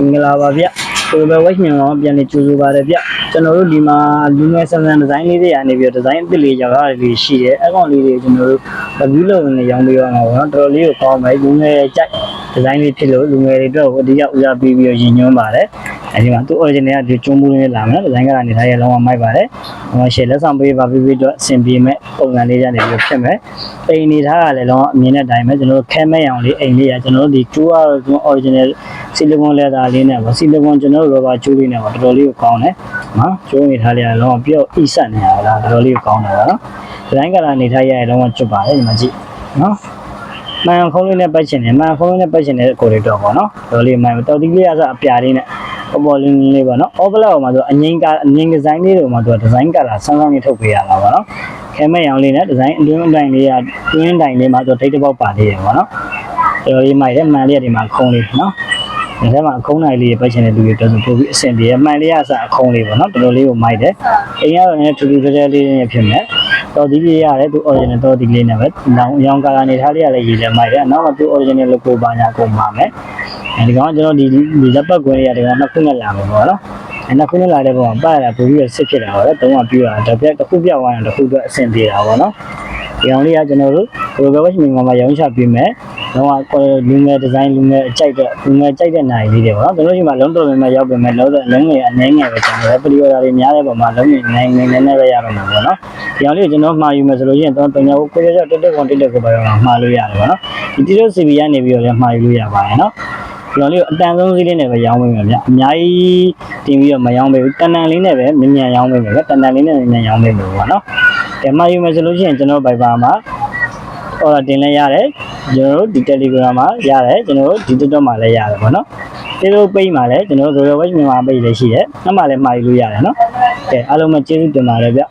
င်္ဂလာပါဗျကိုယ်ပဲဝိုင်းမြန်အောင်ပြန်နေကြိုးဆိုပါတယ်ဗျကျွန်တော်တို့ဒီမှာလူငယ်ဆန်ဆန်ဒီဇိုင်းလေးတွေကနေပြီးတော့ဒီဇိုင်းအသစ်လေးရောက်လာတွေရှိတယ်အကောင်လေးတွေကျွန်တော်တို့review လုပ်နေရောင်းပေးရမှာပေါ့နော်တော်တော်လေးကိုကောင်းတယ်လူငယ်ကြိုက်ဒီဇိုင်းလေးဖြစ်လို့လူငယ်တွေအတွက်ကိုအဓိကဦးစားပေးပြီးတော့ရင်ညွှန်းပါတယ်အဲဒီမှာသူ့ original ကဒီကျုံးမှုလေးလာမယ်ဒီဇိုင်းကနေထားရလုံးဝမိုက်ပါတယ်ဟိုရှယ်လက်ဆောင်ပေးပါပြီးတော့အဆင်ပြေမဲ့ပုံစံလေးကနေပြီးတော့ဖြစ်မယ်အိမ်နေထားရလဲလုံးဝအမြင်နဲ့တိုင်းပဲကျွန်တော်တို့ခဲမဲ့အောင်လေးအိမ်လေးကကျွန်တော်တို့ဒီ2 original ဆီလီကွန်လက်သားလေးနဲ့ပေါ့ဆီလီကွန်ကျွန်တော်တို့ rubber ကျိုးလေးနဲ့ပေါ့တော်တော်လေးကိုကောင်းတယ်နော်ကျိုးနေထားလေးကလုံးဝပြော့အိဆက်နေရတာတော်တော်လေးကိုကောင်းတယ်ပေါ့နော်ဒီဇိုင်းကလာနေထားရရင်လုံးဝကျွတ်ပါတယ်ဒီမှာကြည့်နော်မှန်ခုံးလေးနဲ့ပတ်ချင်တယ်မှန်ခုံးလေးနဲ့ပတ်ချင်တဲ့ကိုတွေတော့ပေါ့နော်တော်လေးမှန်တော်ဒီလေးကဆိုအပြာလေးနဲ့ပေါ်လေးလေးပေါ့နော် overlap မှာဆိုအငိမ့်ဒီဇိုင်းလေးတွေမှာသူကဒီဇိုင်းကလာဆန်းဆန်းလေးထုတ်ပေးရတာပေါ့နော်ခဲမဲ့ရောင်လေးနဲ့ဒီဇိုင်းအတွင်းအတိုင်းလေးကတွင်းတိုင်းလေးမှာသူဒိတ်တစ်ပေါက်ပါသေးတယ်ပေါ့နော်တော်လေးမိုက်တယ်မှန်လေးကဒီမှာခုံးလေးနော်ဒီထဲမှာအခုံးနိုင်လေးပတ်ချင်တဲ့လူတွေတော်တော်ပို့ပြီးအဆင်ပြေမှန်လေးရစအခုံးလေးပေါ့နော်တော်တော်လေးကိုမိုက်တယ်အိမ်ကတော့လည်းထူးထူးခြားခြားလေးနဲ့ဖြစ်မယ်တော်ဒီလေးရတယ်သူ original တော်ဒီလေးနဲ့ပဲနောက်ရောင်ကာလာနေထားလေးကလည်းရည်လည်းမိုက်တယ်နောက်မှသူ original logo ပါညာကုန်ပါမယ်အဲဒီကောင်ကျွန်တော်ဒီလက်ပတ်ကွင်းလေးရတယ်ကနှစ်ခုနဲ့လာမယ်ပေါ့နော်နှစ်ခုနဲ့လာတဲ့ပုံကပတ်ရတာပို့ပြီးစစ်ဖြစ်တာပေါ့တုံးကပြတာတစ်ပြက်တစ်ခုပြသွားရင်တစ်ခုအတွက်အဆင်ပြေတာပေါ့နော်ဒီကောင်လေးကကျွန်တော်တို့ Global Watch မြန်မာမှာရောင်းချပေးမယ်တော့လူငယ်ဒီဇိုင်းလူငယ်အကြိုက်တဲ့လူငယ်ကြိုက်တဲ့နိုင်လေးတွေပေါ့နော်ကျွန်တော်ဒီမှာလုံးတော်များရောက်ပြင်မဲ့လုံးငယ်အနေငယ်ပဲကျွန်တော်ပရီယိုဒါတွေများတဲ့ပုံမှာလုံးငယ်နိုင်နေနေပဲရတော့မှာပေါ့နော်ဒီကောင်လေးကိုကျွန်တော်မှာယူမယ်ဆိုလို့ရှိရင်တော့တင်ရကိုကိုရတက်ကိုပါတော့မှာလို့ရတယ်ပေါ့နော်ဒီတီရိုစီဗီကနေပြီးတော့လည်းမှာယူလို့ရပါတယ်နော်ဒီကောင်လေးကိုအတန်ဆုံးစီးလေးနဲ့ပဲရောင်းပေးမယ်ဗျအများကြီးတင်ပြီးတော့မရောင်းပေးဘူးတန်တန်လေးနဲ့ပဲမြန်ရောင်းပေးမယ်ဗျတန်တန်လေးနဲ့မြန်ရောင်းပေးမယ်ပေါ့နော်ဒီမှာယူမယ်ဆိုလို့ရှိရင်ကျွန်တော် Viber မှာorder တင်လဲရတယ်ကျွန်တော်တို့ဒီ Telegram မှာရတယ်ကျွန်တော်တို့ဒီ TikTok မှာလည်းရတယ်ပေါ့နော်ဒီလို page မှာလည်းကျွန်တော်တို့ Global Watch မြန်မာ page လည်းရှိတယ်အဲ့မှာလည်းမှာယူလို့ရတယ်နော်ကဲအားလုံးပဲကျေးဇူးတင်ပါတယ်ဗျ